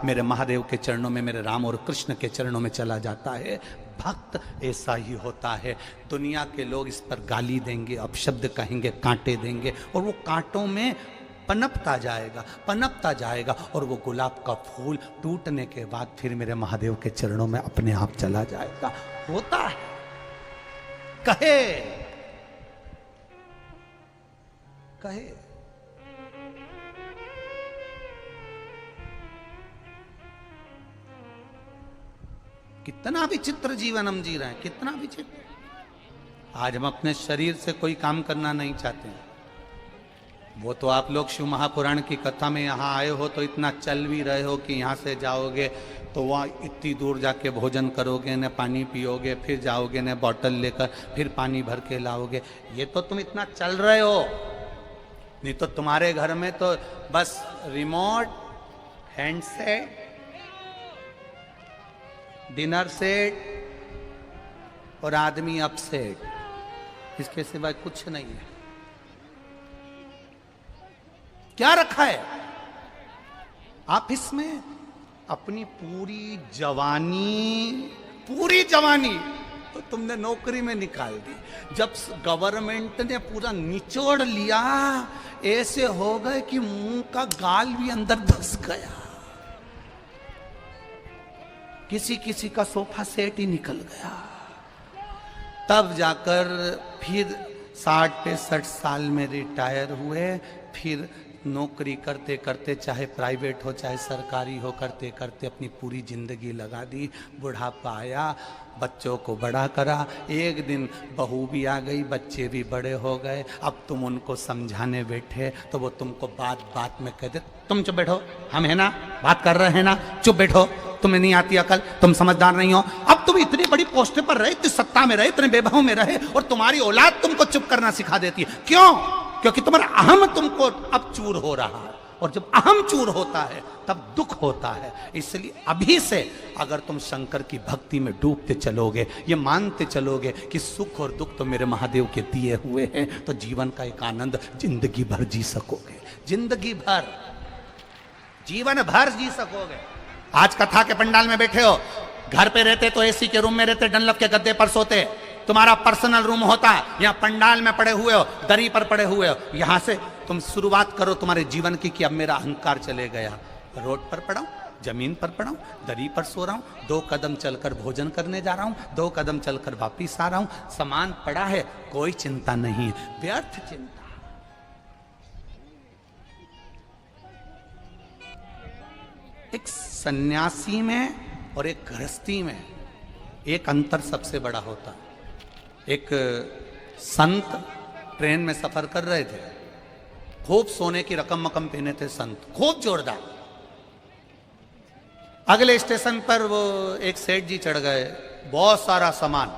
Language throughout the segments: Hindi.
मेरे महादेव के चरणों में, मेरे राम और कृष्ण के चरणों में चला जाता है। भक्त ऐसा ही होता है। दुनिया के लोग इस पर गाली देंगे, अपशब्द कहेंगे, कांटे देंगे, और वो कांटों में पनपता जाएगा, पनपता जाएगा, और वो गुलाब का फूल टूटने के बाद फिर मेरे महादेव के चरणों में अपने आप चला जाएगा। होता है। कहे कहे कितना विचित्र जीवन हम जी रहे हैं, कितना विचित्र। आज हम अपने शरीर से कोई काम करना नहीं चाहते हैं। वो तो आप लोग शिव महापुराण की कथा में यहाँ आए हो तो इतना चल भी रहे हो कि यहाँ से जाओगे तो वहाँ इतनी दूर जाके भोजन करोगे, न पानी पियोगे, फिर जाओगे न बॉटल लेकर, फिर पानी भर के लाओगे। ये तो तुम इतना चल रहे हो, नहीं तो तुम्हारे घर में तो बस रिमोट, हैंडसेट, डिनर सेट और आदमी अपसेट, इसके सिवाय कुछ नहीं है। क्या रखा है ऑफिस में? अपनी पूरी जवानी तो तुमने नौकरी में निकाल दी। जब गवर्नमेंट ने पूरा निचोड़ लिया, ऐसे हो गए कि मुंह का गाल भी अंदर धस गया। किसी किसी का सोफा सेट ही निकल गया। तब जाकर फिर 60-65 साल में रिटायर हुए। फिर नौकरी करते करते, चाहे प्राइवेट हो चाहे सरकारी हो, करते करते अपनी पूरी जिंदगी लगा दी। बुढ़ापा आया, बच्चों को बड़ा करा। एक दिन बहू भी आ गई, बच्चे भी बड़े हो गए। अब तुम उनको समझाने बैठे तो वो तुमको बात बात में कह दे, तुम चुप बैठो, हम है ना, बात कर रहे हैं ना, चुप बैठो, तुम्हें नहीं आती अकल, तुम समझदार नहीं हो। अब तुम इतनी बड़ी पोस्ट पर रहे, इतनी सत्ता में रहे, इतने बेबहू में रहे, और तुम्हारी औलाद तुमको चुप करना सिखा देती है। क्यों? क्योंकि तुम्हारा अहम तुमको अब चूर हो रहा है, और जब अहम चूर होता है तब दुख होता है। इसलिए अभी से अगर तुम शंकर की भक्ति में डूबते चलोगे, ये मानते चलोगे कि सुख और दुख तो मेरे महादेव के दिए हुए हैं, तो जीवन का एक आनंद जिंदगी भर जी सकोगे, जिंदगी भर, जीवन भर जी सकोगे। आज कथा के पंडाल में बैठे हो, घर पे रहते तो एसी के रूम में रहते, डनलप के गद्दे पर सोते, तुम्हारा पर्सनल रूम होता, यहाँ पंडाल में पड़े हुए हो, दरी पर पड़े हुए हो। यहां से तुम शुरुआत करो तुम्हारे जीवन की कि अब मेरा अहंकार चले गया। रोड पर पड़ा हूं, जमीन पर पड़ा हूं, दरी पर सो रहा हूं, 2 कदम चलकर भोजन करने जा रहा हूं, 2 कदम चलकर वापिस आ रहा हूं, सामान पड़ा है, कोई चिंता नहीं, व्यर्थ चिंता। एक सन्यासी में और एक गृहस्थी में एक अंतर सबसे बड़ा होता है। एक संत ट्रेन में सफर कर रहे थे, खूब सोने की रकम मकम पहने थे संत, खूब जोरदार। अगले स्टेशन पर वो एक सेठ जी चढ़ गए, बहुत सारा सामान,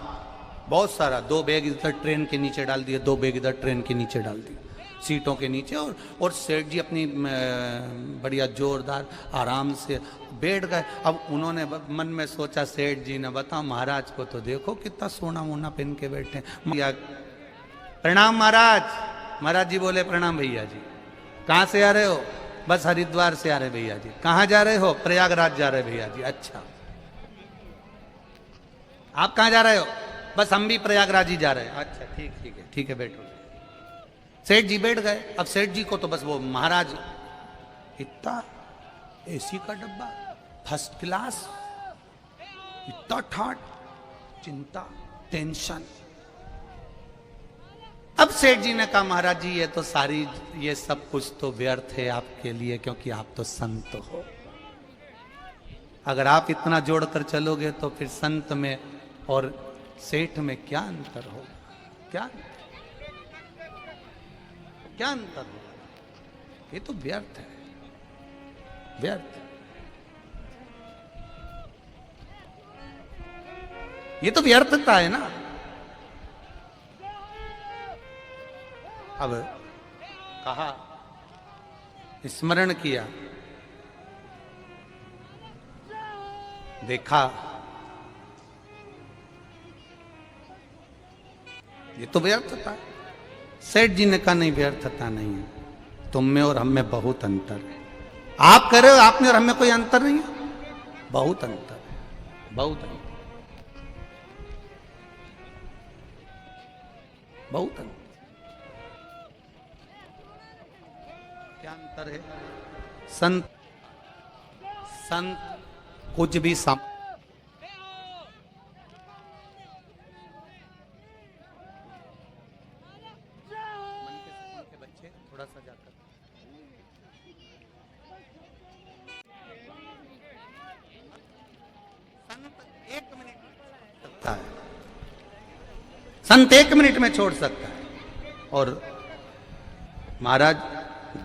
बहुत सारा, 2 बैग इधर ट्रेन के नीचे डाल दिए, 2 बैग इधर ट्रेन के नीचे डाल दिए, सीटों के नीचे। और सेठ जी अपनी बढ़िया जोरदार आराम से बैठ गए। अब उन्होंने मन में सोचा, सेठ जी ने, बताओ महाराज को तो देखो कितना सोना वोना पहन के बैठे। प्रणाम महाराज। महाराज जी बोले, प्रणाम भैया जी। कहाँ से आ रहे हो? बस हरिद्वार से आ रहे भैया जी। कहाँ जा रहे हो? प्रयागराज जा रहे भैया जी। अच्छा, आप कहाँ जा रहे हो? बस हम भी प्रयागराज ही जा रहे हैं। अच्छा, ठीक है बैठो। सेठ जी बैठ गए। अब सेठ जी को तो बस वो महाराज, इतना एसी का डब्बा, फर्स्ट क्लास, इतना ठाट, चिंता, टेंशन। अब सेठ जी ने कहा, महाराज जी ये सब कुछ तो व्यर्थ है आपके लिए, क्योंकि आप तो संत हो। अगर आप इतना जोड़कर चलोगे तो फिर संत में और सेठ में क्या अंतर होगा? क्या अंतर होगा? ये तो व्यर्थ है, व्यर्थ। ये तो व्यर्थता है ना। अब कहा, स्मरण किया, देखा, ये तो व्यर्थता है। सेठ जी ने कहा, नहीं व्यर्थता नहीं है, तुम में और हम में बहुत अंतर है। आप कह रहे हो आप में और हम में कोई अंतर नहीं है? बहुत अंतर है, बहुत अंतर, बहुत अंतर। क्या अंतर है? संत कुछ भी बच्चे थोड़ा सा जाकर संत 1 मिनट में छोड़ सकता है। और महाराज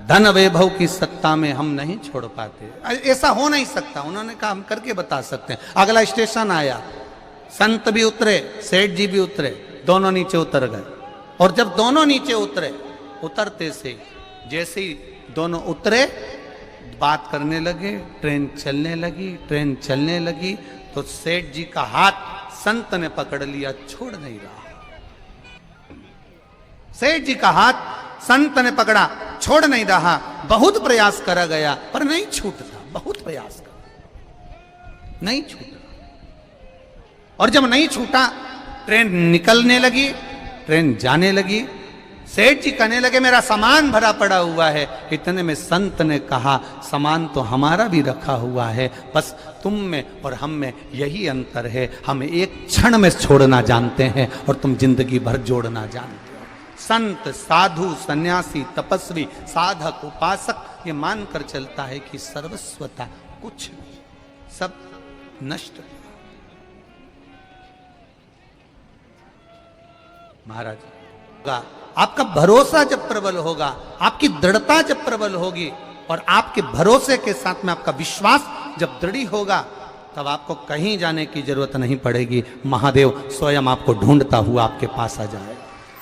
धन वैभव की सत्ता में हम नहीं छोड़ पाते, ऐसा हो नहीं सकता। उन्होंने कहा हम करके बता सकते हैं। अगला स्टेशन आया, संत भी उतरे, सेठ जी भी उतरे, दोनों नीचे उतर गए। और जब दोनों नीचे उतरे, उतरते से जैसे ही दोनों उतरे बात करने लगे, ट्रेन चलने लगी, ट्रेन चलने लगी तो सेठ जी का हाथ संत ने पकड़ लिया, छोड़ नहीं रहा। सेठ जी का हाथ संत ने पकड़ा, छोड़ नहीं रहा। बहुत प्रयास करा गया पर नहीं छूटता, बहुत प्रयास करा, नहीं छूटा। और जब नहीं छूटा, ट्रेन निकलने लगी, ट्रेन जाने लगी। सेठ जी कहने लगे मेरा सामान भरा पड़ा हुआ है। इतने में संत ने कहा सामान तो हमारा भी रखा हुआ है, बस तुम में और हम में यही अंतर है, हम एक क्षण में छोड़ना जानते हैं और तुम जिंदगी भर जोड़ना जानते हो। संत, साधु, सन्यासी, तपस्वी, साधक, उपासक ये मानकर चलता है कि सर्वस्वता कुछ नहीं, सब नष्ट। महाराज आपका भरोसा जब प्रबल होगा, आपकी दृढ़ता जब प्रबल होगी और आपके भरोसे के साथ में आपका विश्वास जब दृढ़ होगा, तब आपको कहीं जाने की जरूरत नहीं पड़ेगी। महादेव स्वयं आपको ढूंढता हुआ आपके पास आ जाए।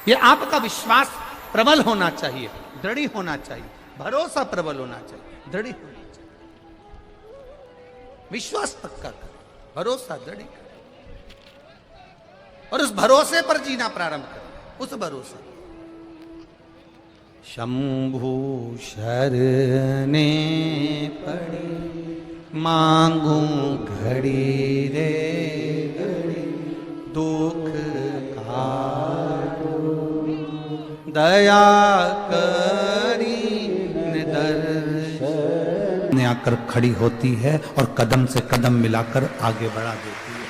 ये आपका विश्वास प्रबल होना चाहिए, दृढ़ होना चाहिए, भरोसा प्रबल होना चाहिए, दृढ़ होना चाहिए। विश्वास पक्का करें, भरोसा दृढ़ करें और उस भरोसे पर जीना प्रारंभ करें, उस भरोसा। शंभु शरणे पड़ी मांगू घड़ी रे घड़ी, दुख काटो दया करी दर्शन ने आकर खड़ी होती है और कदम से कदम मिलाकर आगे बढ़ा देती है।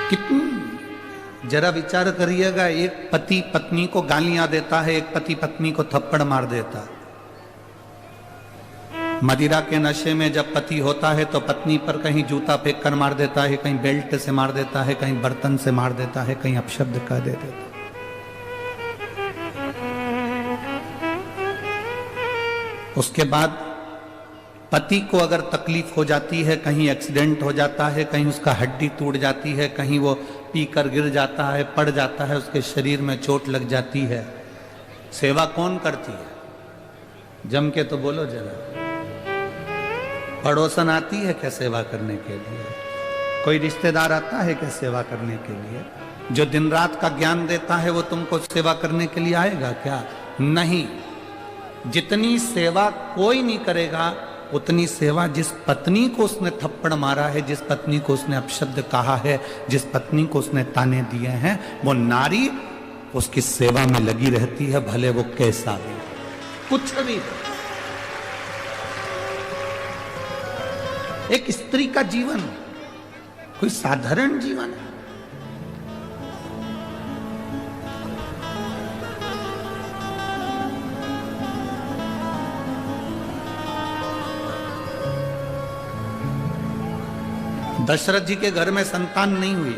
कितनी जरा विचार करिएगा, एक पति पत्नी को गालियां देता है, एक पति पत्नी को थप्पड़ मार देता है। मदिरा के नशे में जब पति होता है तो पत्नी पर कहीं जूता फेंक कर मार देता है, कहीं बेल्ट से मार देता है, कहीं बर्तन से मार देता है, कहीं अपशब्द कह देता है। उसके बाद पति को अगर तकलीफ हो जाती है, कहीं एक्सीडेंट हो जाता है, कहीं उसका हड्डी टूट जाती है, कहीं वो पीकर गिर जाता है, पड़ जाता है, उसके शरीर में चोट लग जाती है, सेवा कौन करती है? जम के तो बोलो जरा। पड़ोसन आती है क्या सेवा करने के लिए? कोई रिश्तेदार आता है क्या सेवा करने के लिए? जो दिन रात का ज्ञान देता है वो तुमको सेवा करने के लिए आएगा क्या? नहीं। जितनी सेवा कोई नहीं करेगा, उतनी सेवा जिस पत्नी को उसने थप्पड़ मारा है, जिस पत्नी को उसने अपशब्द कहा है, जिस पत्नी को उसने ताने दिए हैं, वो नारी उसकी सेवा में लगी रहती है, भले वो कैसा भी, कुछ भी। एक स्त्री का जीवन कोई साधारण जीवन है? दशरथ जी के घर में संतान नहीं हुई।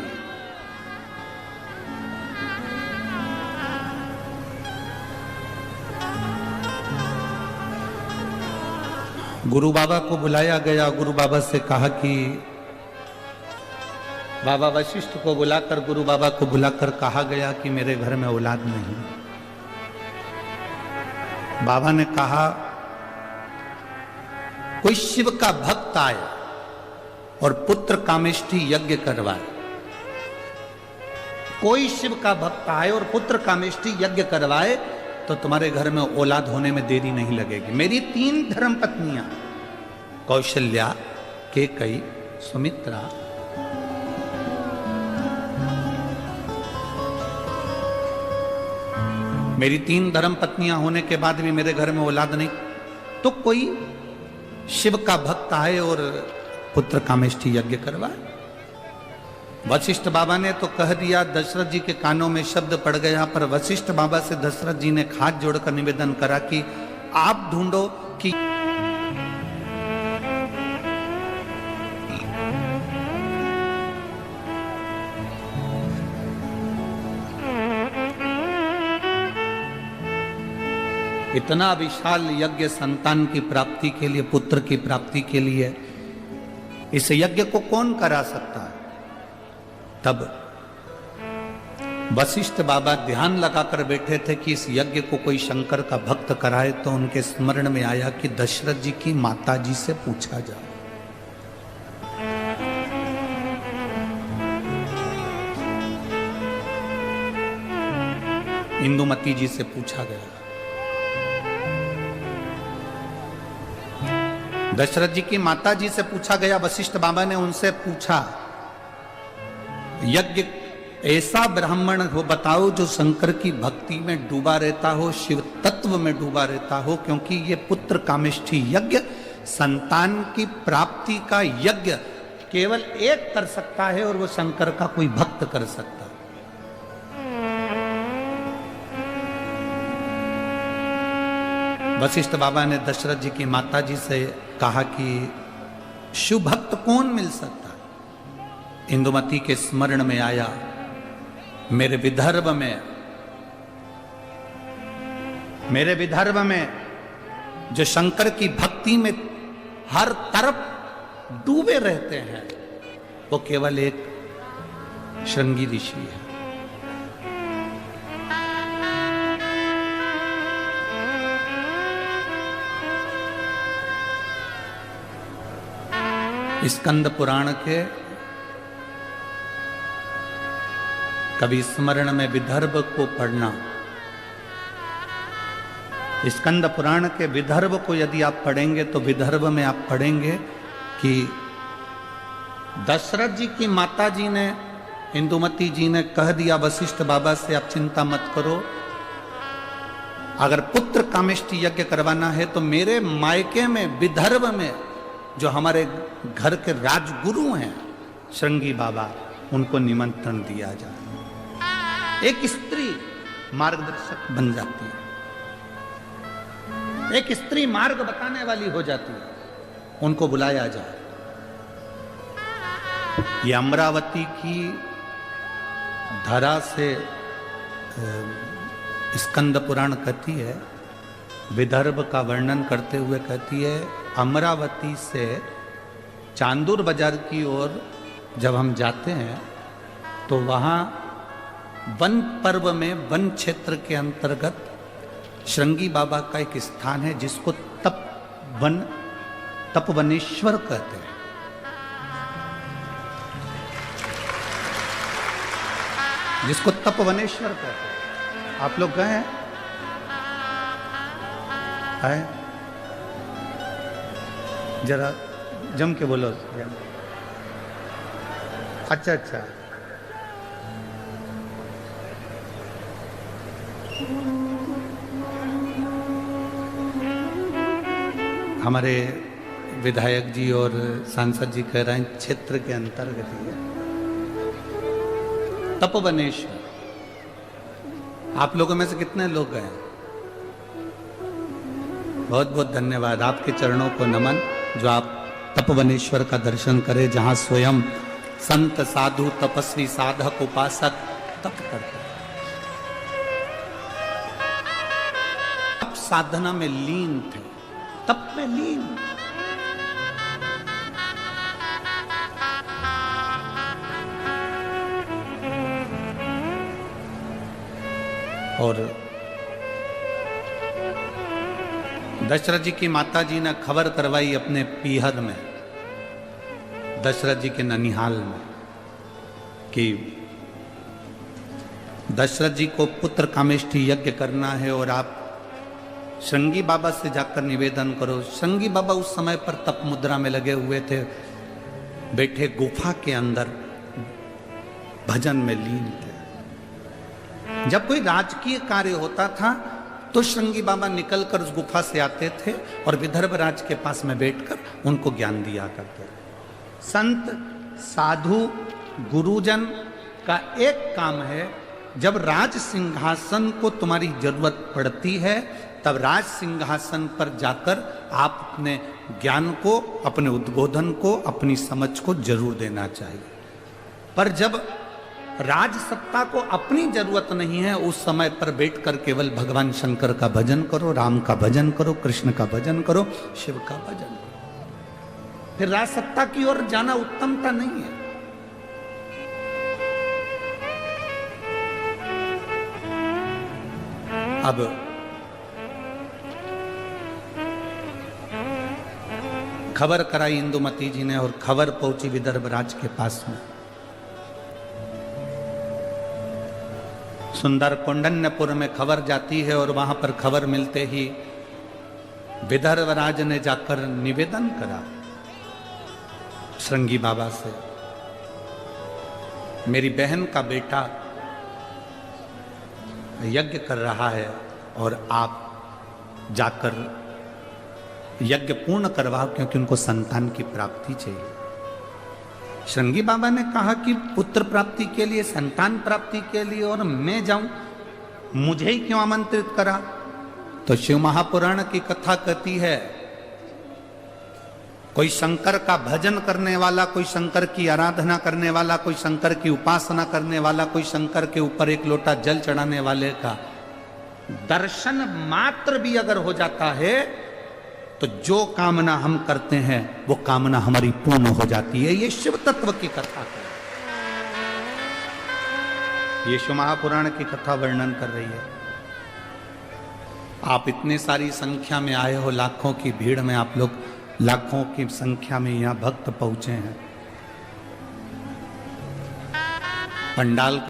गुरु बाबा को बुलाया गया। गुरु बाबा से कहा कि बाबा वशिष्ठ को बुलाकर गुरु बाबा को बुलाकर कहा गया कि मेरे घर में औलाद नहीं। बाबा ने कहा कोई शिव का भक्त आए और पुत्र कामेष्टि यज्ञ करवाए, कोई शिव का भक्त आए और पुत्र कामेष्टि यज्ञ करवाए तो तुम्हारे घर में औलाद होने में देरी नहीं लगेगी। मेरी 3 धर्म पत्नियां कौशल्या, केकई, सुमित्रा, मेरी 3 धर्म पत्नियां होने के बाद भी मेरे घर में औलाद नहीं, तो कोई शिव का भक्त आए और पुत्र कामेष्टि यज्ञ करवाए। वशिष्ठ बाबा ने तो कह दिया, दशरथ जी के कानों में शब्द पड़ गया, पर वशिष्ठ बाबा से दशरथ जी ने हाथ जोड़कर निवेदन करा कि आप ढूंढो कि इतना विशाल यज्ञ संतान की प्राप्ति के लिए, पुत्र की प्राप्ति के लिए, इस यज्ञ को कौन करा सकता है? तब वशिष्ठ बाबा ध्यान लगाकर बैठे थे कि इस यज्ञ को कोई शंकर का भक्त कराए, तो उनके स्मरण में आया कि दशरथ जी की माता जी से पूछा जाए। इंदुमती जी से पूछा गया। दशरथ जी की माता जी से पूछा गया, वशिष्ठ बाबा ने उनसे पूछा, यज्ञ ऐसा ब्राह्मण हो बताओ जो शंकर की भक्ति में डूबा रहता हो, शिव तत्व में डूबा रहता हो, क्योंकि ये पुत्र कामेष्टि यज्ञ, संतान की प्राप्ति का यज्ञ केवल एक कर सकता है और वो शंकर का कोई भक्त कर सकता है। वशिष्ठ बाबा ने दशरथ जी की माता जी से कहा कि शिव भक्त कौन मिल सकता है? इंदुमती के स्मरण में आया, मेरे विदर्भ में जो शंकर की भक्ति में हर तरफ डूबे रहते हैं, वो केवल एक श्रृंगी ऋषि है। स्कंद पुराण के कभी स्मरण में विदर्भ को पढ़ना, स्कंद पुराण के विदर्भ को यदि आप पढ़ेंगे तो विदर्भ में आप पढ़ेंगे कि दशरथ जी की माता जी ने, इंदुमती जी ने कह दिया वशिष्ठ बाबा से, आप चिंता मत करो, अगर पुत्र कामेष्टि यज्ञ करवाना है तो मेरे मायके में विदर्भ में जो हमारे घर के राजगुरु हैं श्रृंगी बाबा, उनको निमंत्रण दिया जाए। एक स्त्री मार्गदर्शक बन जाती है, एक स्त्री मार्ग बताने वाली हो जाती है, उनको बुलाया जाए। ये अमरावती की धरा से स्कंद पुराण कहती है, विदर्भ का वर्णन करते हुए कहती है, अमरावती से चांदूर बाजार की ओर जब हम जाते हैं तो वहाँ वन पर्व में, वन क्षेत्र के अंतर्गत श्रृंगी बाबा का एक स्थान है जिसको तपवनेश्वर कहते हैं। जिसको तपवनेश्वर कहते हैं। आप लोग गए हैं? जरा जम के बोलो। अच्छा अच्छा, हमारे विधायक जी और सांसद जी कह रहे हैं क्षेत्र के अंतर्गत ही है तपवनेश्वर। आप लोगों में से कितने लोग गए? बहुत बहुत धन्यवाद, आपके चरणों को नमन जो आप तपवनेश्वर का दर्शन करें, जहां स्वयं संत साधु तपस्वी साधक उपासक तप करते हैं, तप साधना में लीन थे, तप में लीन। और दशरथ जी की माता जी ने खबर करवाई अपने पीहर में, दशरथ जी के ननिहाल में कि दशरथ जी को पुत्र कामेष्ठी यज्ञ करना है और आप श्रृंगी बाबा से जाकर निवेदन करो। श्रृंगी बाबा उस समय पर तप मुद्रा में लगे हुए थे, बैठे गुफा के अंदर भजन में लीन थे। जब कोई राजकीय कार्य होता था तो श्रृंगी बाबा निकलकर उस गुफा से आते थे और विदर्भ राज के पास में बैठकर उनको ज्ञान दिया करते थे। संत साधु गुरुजन का एक काम है, जब राज सिंहासन को तुम्हारी जरूरत पड़ती है तब राज सिंहासन पर जाकर आप अपने ज्ञान को, अपने उद्बोधन को, अपनी समझ को जरूर देना चाहिए। पर जब राज सत्ता को अपनी जरूरत नहीं है, उस समय पर बैठकर केवल भगवान शंकर का भजन करो, राम का भजन करो, कृष्ण का भजन करो, शिव का भजन करो। फिर राज सत्ता की ओर जाना उत्तमता नहीं है। अब खबर कराई इंदुमती जी ने और खबर पहुंची विदर्भ राज के पास में। सुंदर कौंडन्यपुर में खबर जाती है और वहां पर खबर मिलते ही विदर्भ राज ने जाकर निवेदन करा श्रृंगी बाबा से, मेरी बहन का बेटा यज्ञ कर रहा है और आप जाकर यज्ञ पूर्ण करवाओ क्योंकि उनको संतान की प्राप्ति चाहिए। श्रृंगी बाबा ने कहा कि पुत्र प्राप्ति के लिए, संतान प्राप्ति के लिए और मैं जाऊं, मुझे ही क्यों आमंत्रित करा? तो शिव महापुराण की कथा कहती है, कोई शंकर का भजन करने वाला, कोई शंकर की आराधना करने वाला, कोई शंकर की उपासना करने वाला, कोई शंकर के ऊपर एक लोटा जल चढ़ाने वाले का दर्शन मात्र भी अगर हो जाता है तो जो कामना हम करते हैं वो कामना हमारी पूर्ण हो जाती है। ये शिव तत्व की कथा है, ये शिव महापुराण की कथा वर्णन कर रही है। आप इतने सारी संख्या में आए हो, लाखों की भीड़ में आप लोग लाखों की संख्या में यहां भक्त पहुंचे हैं। पंडाल